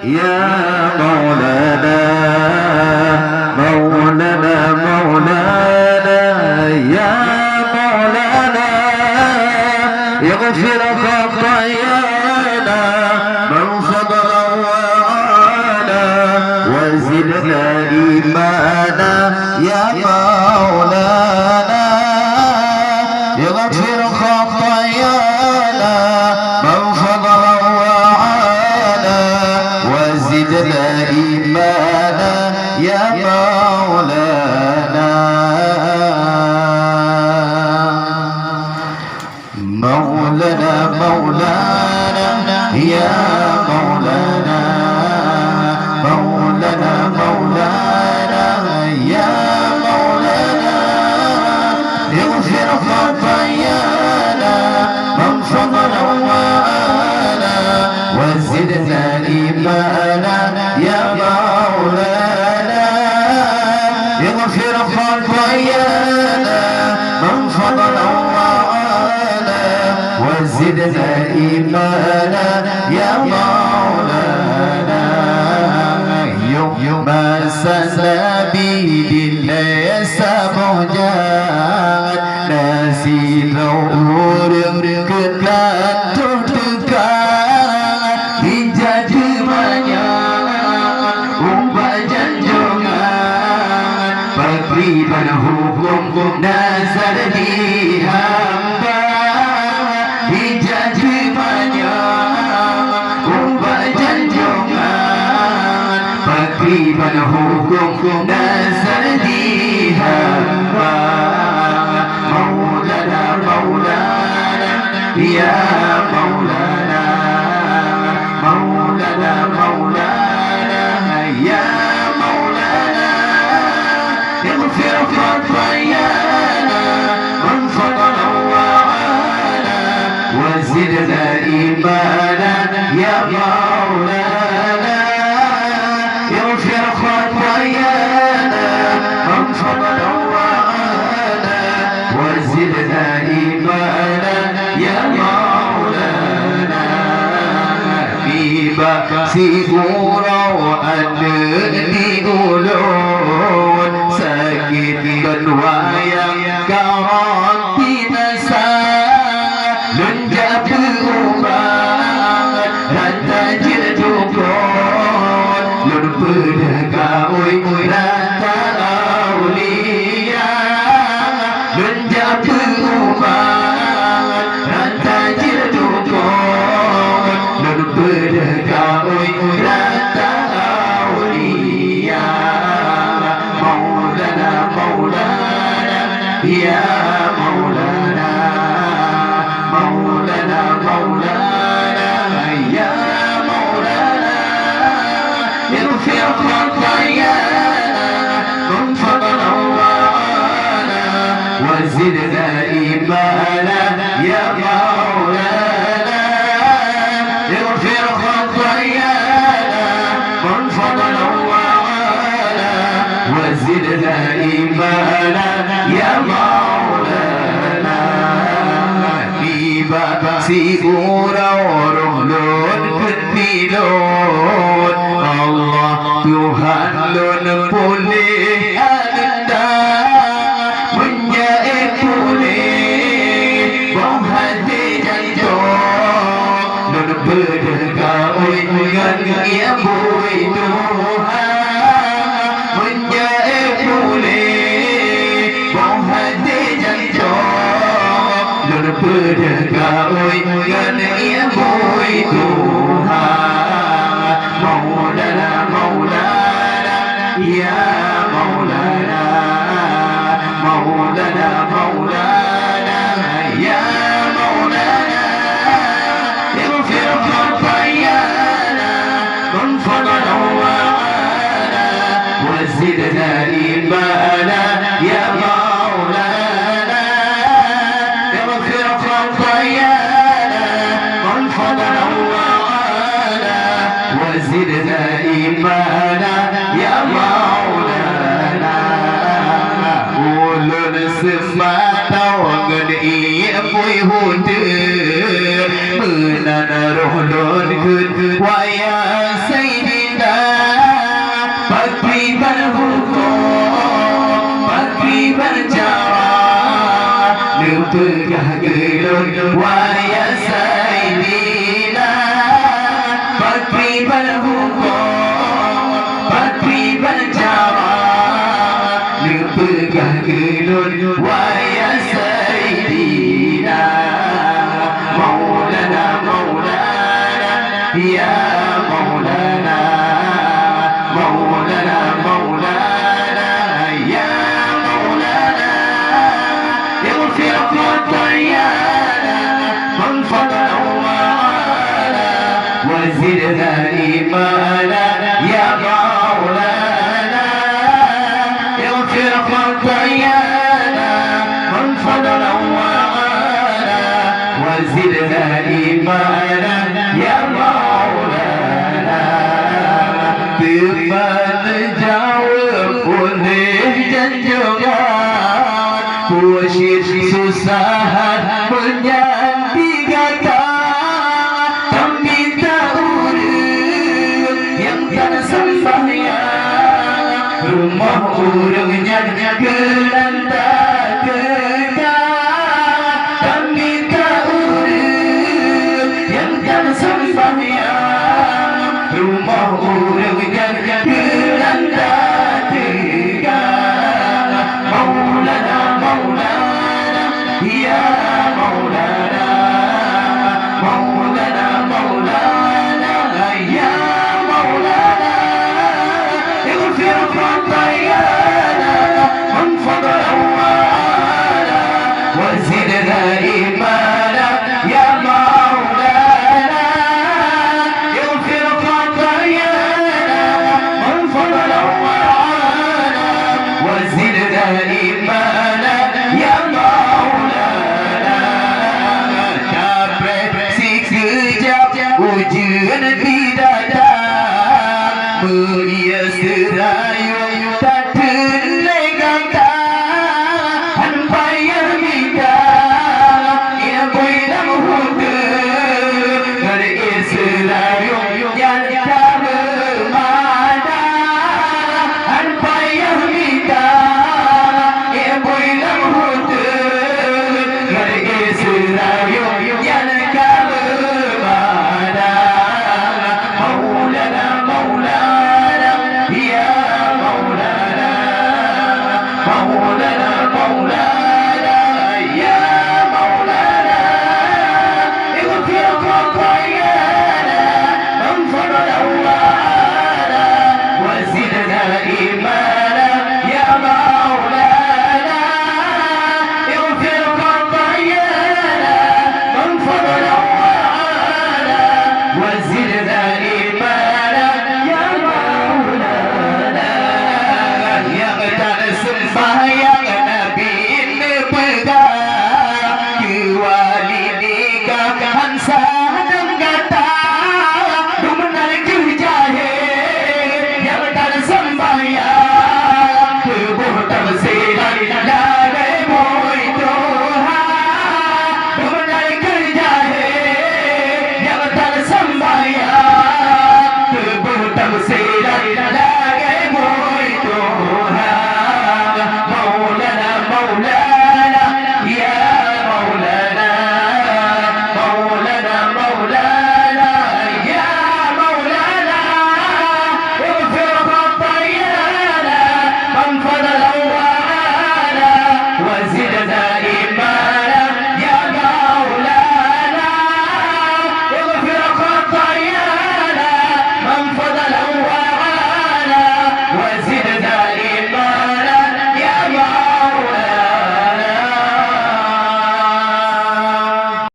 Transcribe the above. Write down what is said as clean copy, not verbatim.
يا مولانا مولانا مولانا يا مولانا يغفر خطايانا من فضل وعلا وزدنا إيمانا يا مولانا يغفر خطايانا من فضل وعلا وزدنا إيمانا يا مولانا مولانا مولانا يا مولانا مولانا مولانا يا مولانا يغفر خطايانا من فضل وعلا وزدنا إيمانا يا مولانا يغفر خطايانا من فضل وعلا وزدنا إيمانا يا مولانا يوم سنبيد ليس مجال ناسي نور كتلان tutupkan hijab banyak ubah janjungan pagriban hukum nazar di hamba hijab banyak ubah janjungan pagriban hukum nazar di hamba maulana maulana ya maulana maulana maulana ya maulana اغفر خطايانا من فضل وعلا وزدنا إيمانا يا مولانا اغفر خطايانا من فضل وعلا وزدنا إيمانا يا مولانا سيبورا وأنني أولون ساكت بنوايا كراتي نساء لنجاب الأمان رتجر جبرون لنبدك ويرات الأولياء لنجاب الأمان رتجر جبرون لنبدك ويرات الأولياء مولانا مولانا يا مولانا مولانا مولانا يا مولانا اغفر خطايانا من فضل وعلا وزدنا إيمانا يا مولانا اغفر خطايانا من فضل وعلا وزدنا إيمانا يا مولانا سيبورا ورهلون كتبيلون الله Tuhan boleh ada menjadi boleh bahadi jantung dan berdekau dengan ia boleh Tuhan menjadi boleh bahadi jantung dan berdekau dengan ia boleh Tuhan maulana maulana ya maulana maulana maulana ya maulana اغفر خطايانا من فضل وعلا وزدنا إيمانا يا مولانا اغفر خطايانا من فضل وعلا وزدنا إيمانا يا مولانا ulun semata wangan iya pui hundir menan roh don kun waya sayyidi pegah gelun waya saidina Bakri berhukum Bakri berjara Pegah gelun waya saidina Maulana Maulana Ya Maulana Maulana Maulana Ya Maulana Yaghfir khatayana Man fadala wa'ala Wazidna imana Ya Maulana Yaghfir khatayana Man fadala wa'ala Wazidna imana Ya Maulana Menjawab boleh janjungan Puasyir susahan menyantikan Tapi tak urut yang tak sembahyang Rumah urungnya gelantah kekal Tapi tak urut yang tak sembahyang Rumah urung